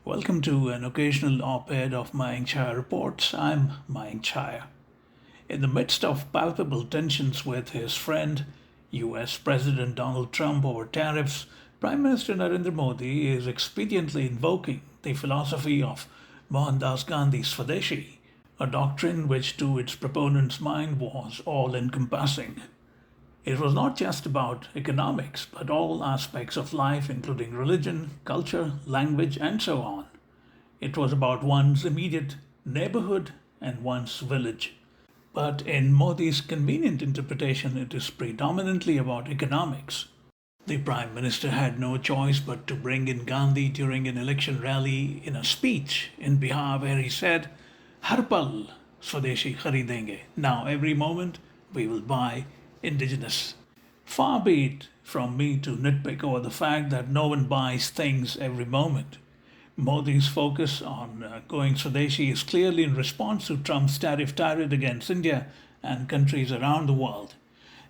Welcome to an occasional op-ed of Mayank Chaya Reports. I'm Mayank Chaya. In the midst of palpable tensions with his friend, US President Donald Trump over tariffs, Prime Minister Narendra Modi is expediently invoking the philosophy of Mohandas Gandhi's Swadeshi, a doctrine which to its proponent's mind was all-encompassing. It was not just about economics, but all aspects of life, including religion, culture, language, and so on. It was about one's immediate neighborhood and one's village. But in Modi's convenient interpretation, it is predominantly about economics. The Prime Minister had no choice but to bring in Gandhi during an election rally in a speech in Bihar where he said, "Har pal Swadeshi kharidenge." Now, every moment we will buy indigenous. Far be it from me to nitpick over the fact that no one buys things every moment. Modi's focus on going Swadeshi is clearly in response to Trump's tariff tirade against India and countries around the world.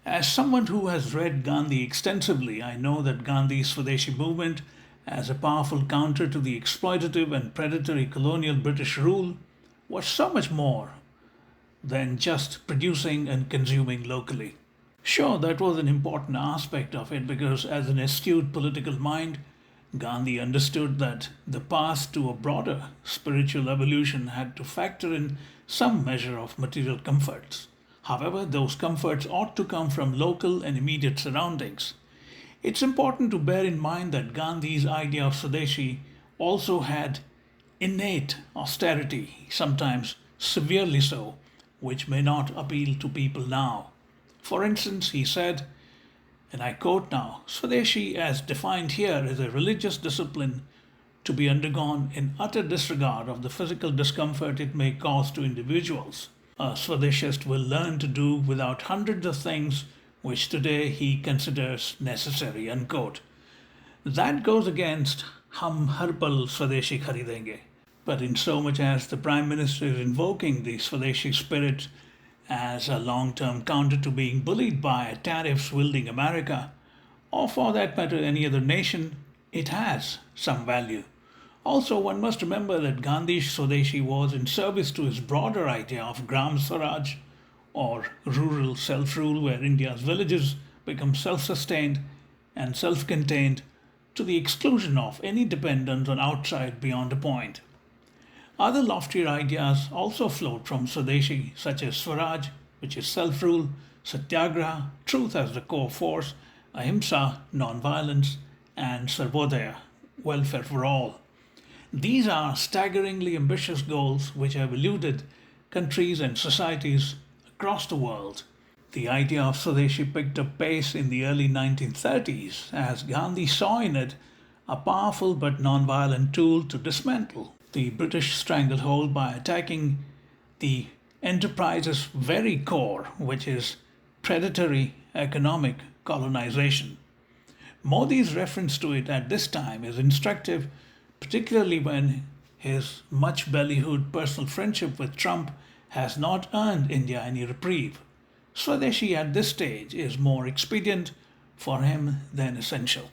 As someone who has read Gandhi extensively, I know that Gandhi's Swadeshi movement, as a powerful counter to the exploitative and predatory colonial British rule, was so much more than just producing and consuming locally. Sure, that was an important aspect of it because, as an astute political mind, Gandhi understood that the path to a broader spiritual evolution had to factor in some measure of material comforts. However, those comforts ought to come from local and immediate surroundings. It's important to bear in mind that Gandhi's idea of Swadeshi also had innate austerity, sometimes severely so, which may not appeal to people now. For instance, he said, and I quote now, "Swadeshi, as defined here, is a religious discipline to be undergone in utter disregard of the physical discomfort it may cause to individuals. A Swadeshist will learn to do without hundreds of things which today he considers necessary." Unquote. That goes against "Hum har pal Swadeshi kharidenge." But in so much as the Prime Minister is invoking the Swadeshi spirit as a long-term counter to being bullied by a tariffs-wielding America, or for that matter any other nation, it has some value. Also, one must remember that Gandhi's Swadeshi was in service to his broader idea of Gram Swaraj, or rural self-rule, where India's villages become self-sustained and self-contained to the exclusion of any dependence on outside beyond a point. Other loftier ideas also flowed from Swadeshi, such as Swaraj, which is self-rule, Satyagraha, truth as the core force, Ahimsa, non-violence, and Sarvodaya, welfare for all. These are staggeringly ambitious goals which have eluded countries and societies across the world. The idea of Swadeshi picked up pace in the early 1930s as Gandhi saw in it a powerful but non-violent tool to dismantle the British stranglehold by attacking the enterprise's very core, which is predatory economic colonization. Modi's reference to it at this time is instructive, particularly when his much ballyhooed personal friendship with Trump has not earned India any reprieve. Swadeshi at this stage is more expedient for him than essential.